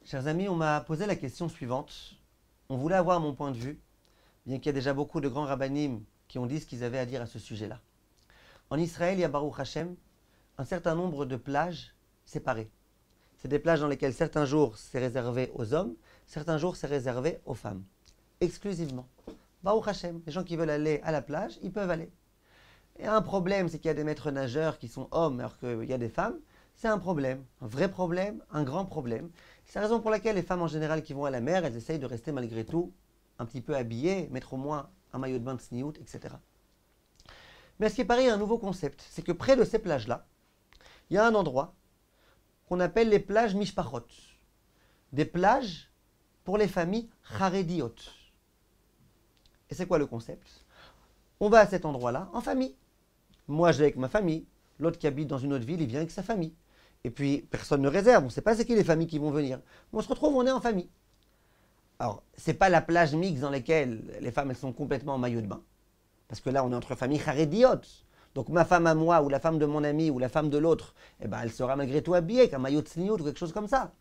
Chers amis, on m'a posé la question suivante. On voulait avoir mon point de vue, bien qu'il y a déjà beaucoup de grands rabbinim qui ont dit ce qu'ils avaient à dire à ce sujet-là. En Israël, il y a Baruch Hashem un certain nombre de plages séparées. C'est des plages dans lesquelles certains jours c'est réservé aux hommes, certains jours c'est réservé aux femmes. Exclusivement. Baruch Hashem, les gens qui veulent aller à la plage, ils peuvent aller. Et un problème, c'est qu'il y a des maîtres nageurs qui sont hommes alors qu'il y a des femmes. C'est un problème, un vrai problème, un grand problème. C'est la raison pour laquelle les femmes en général qui vont à la mer, elles essayent de rester malgré tout un petit peu habillées, mettre au moins un maillot de bain de sniout, etc. Mais à ce qui paraît, il y a un nouveau concept. C'est que près de ces plages-là, il y a un endroit qu'on appelle les plages mishpachot. Des plages pour les familles charédiot. Et c'est quoi le concept? On va à cet endroit-là en famille. Moi, je vais avec ma famille. L'autre qui habite dans une autre ville, il vient avec sa famille. Et puis, personne ne réserve. On ne sait pas c'est qui les familles qui vont venir. Mais on se retrouve, on est en famille. Alors, ce n'est pas la plage mixte dans laquelle les femmes elles sont complètement en maillot de bain. Parce que là, on est entre familles charédiotes. Donc, ma femme à moi, ou la femme de mon ami, ou la femme de l'autre, eh ben, elle sera malgré tout habillée avec un maillot de sniout ou quelque chose comme ça.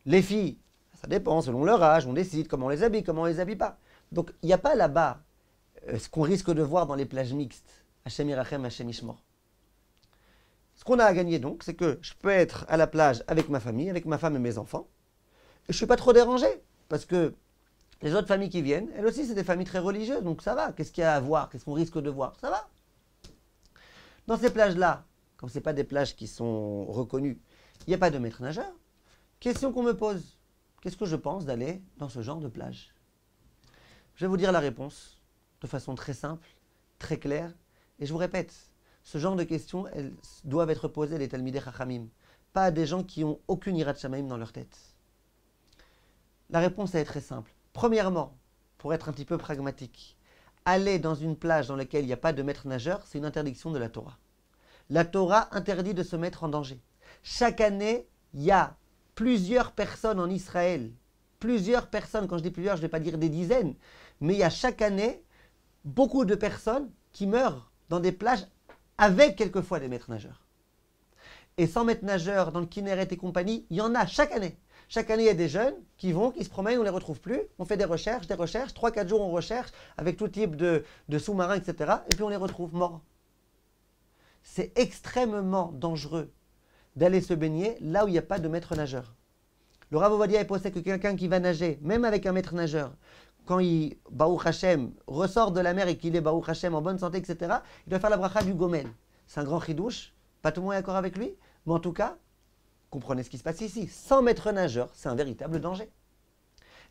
Les filles, ça dépend, selon leur âge, on décide comment on les habille, comment on les habille pas. Donc, il n'y a pas là-bas ce qu'on risque de voir dans les plages mixtes. Hachem Yirachem, Hachem Yishmor. Ce qu'on a à gagner donc, c'est que je peux être à la plage avec ma famille, avec ma femme et mes enfants, et je ne suis pas trop dérangé, parce que les autres familles qui viennent, elles aussi, c'est des familles très religieuses, donc ça va. Qu'est-ce qu'il y a à voir? Qu'est-ce qu'on risque de voir? Ça va. Dans ces plages-là, comme ce n'est pas des plages qui sont reconnues, il n'y a pas de maître nageur. Question qu'on me pose, qu'est-ce que je pense d'aller dans ce genre de plage? Je vais vous dire la réponse de façon très simple, très claire, et je vous répète, ce genre de questions, elles doivent être posées à les Talmidei Chachamim, pas à des gens qui n'ont aucune Yirat Shamayim dans leur tête. La réponse elle est très simple. Premièrement, pour être un petit peu pragmatique, aller dans une plage dans laquelle il n'y a pas de maître nageur, c'est une interdiction de la Torah. La Torah interdit de se mettre en danger. Chaque année, il y a plusieurs personnes en Israël, plusieurs personnes, quand je dis plusieurs, je ne vais pas dire des dizaines, mais il y a chaque année beaucoup de personnes qui meurent dans des plages avec quelquefois des maîtres nageurs. Et sans maître nageur dans le Kinneret et compagnie, il y en a chaque année. Chaque année, il y a des jeunes qui vont, qui se promènent, on ne les retrouve plus. On fait des recherches, 3-4 jours on recherche avec tout type de sous-marins, etc. Et puis on les retrouve morts. C'est extrêmement dangereux d'aller se baigner là où il n'y a pas de maître nageur. Le Rav Ovadia est posé que quelqu'un qui va nager, même avec un maître nageur, quand il, Baruch Hashem, ressort de la mer et qu'il est Baruch Hashem en bonne santé, etc., il doit faire la bracha du Gomel. C'est un grand chidouche, pas tout le monde est d'accord avec lui, mais en tout cas, comprenez ce qui se passe ici. Sans maître nageur, c'est un véritable danger.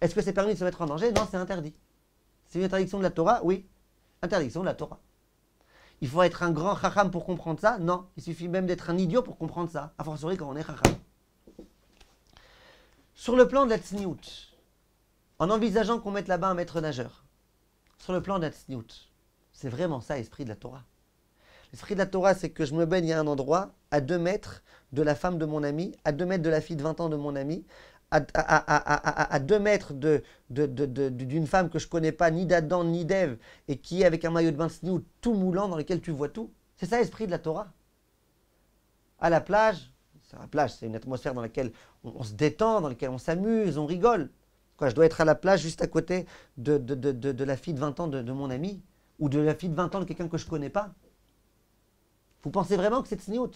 Est-ce que c'est permis de se mettre en danger? Non, c'est interdit. C'est une interdiction de la Torah? Oui, interdiction de la Torah. Il faut être un grand chacham pour comprendre ça? Non, il suffit même d'être un idiot pour comprendre ça, a fortiori quand on est chacham. Sur le plan de la tsniout, en envisageant qu'on mette là-bas un maître nageur, sur le plan de la tsniout, c'est vraiment ça l'esprit de la Torah. L'esprit de la Torah, c'est que je me baigne à un endroit, à 2 mètres de la femme de mon ami, à 2 mètres de la fille de 20 ans de mon ami, à 2 mètres d'une femme que je ne connais pas, ni d'Adam, ni d'Ève, et qui est avec un maillot de bain sniout tout moulant dans lequel tu vois tout. C'est ça l'esprit de la Torah. À la plage, c'est une atmosphère dans laquelle on se détend, dans laquelle on s'amuse, on rigole. Quoi, je dois être à la plage juste à côté de la fille de 20 ans de mon ami, ou de la fille de 20 ans de quelqu'un que je ne connais pas. Vous pensez vraiment que c'est sniout?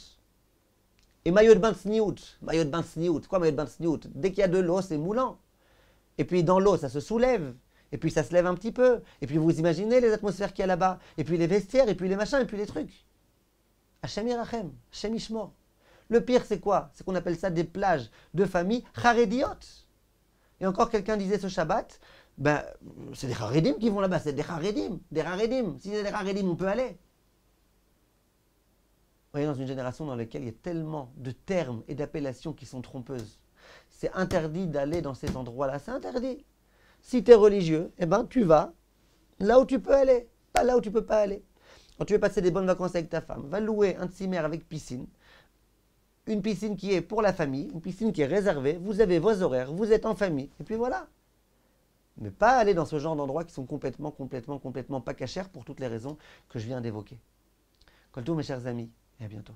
Et maillot de bain de sniout? Maillot de bain de sniout? Quoi maillot de bain de sniout? Dès qu'il y a de l'eau, c'est moulant. Et puis dans l'eau, ça se soulève. Et puis ça se lève un petit peu. Et puis vous imaginez les atmosphères qu'il y a là-bas. Et puis les vestiaires, et puis les machins, et puis les trucs. Hachem Yirachem, Hachem Yishmor. Le pire, c'est quoi? C'est qu'on appelle ça des plages de famille charédiotes. Et encore quelqu'un disait ce Shabbat, ben, c'est des charédim qui vont là-bas, c'est des charédim, des charédim. Si c'est des charédim, on peut aller. On est dans une génération dans laquelle il y a tellement de termes et d'appellations qui sont trompeuses. C'est interdit d'aller dans ces endroits-là, c'est interdit. Si tu es religieux, eh ben, tu vas là où tu peux aller, pas là où tu ne peux pas aller. Quand tu veux passer des bonnes vacances avec ta femme, va louer un tzimmer avec piscine, une piscine qui est pour la famille, une piscine qui est réservée, vous avez vos horaires, vous êtes en famille, et puis voilà. Mais pas aller dans ce genre d'endroits qui sont complètement pas cachers pour toutes les raisons que je viens d'évoquer. Kol tov, mes chers amis, et à bientôt.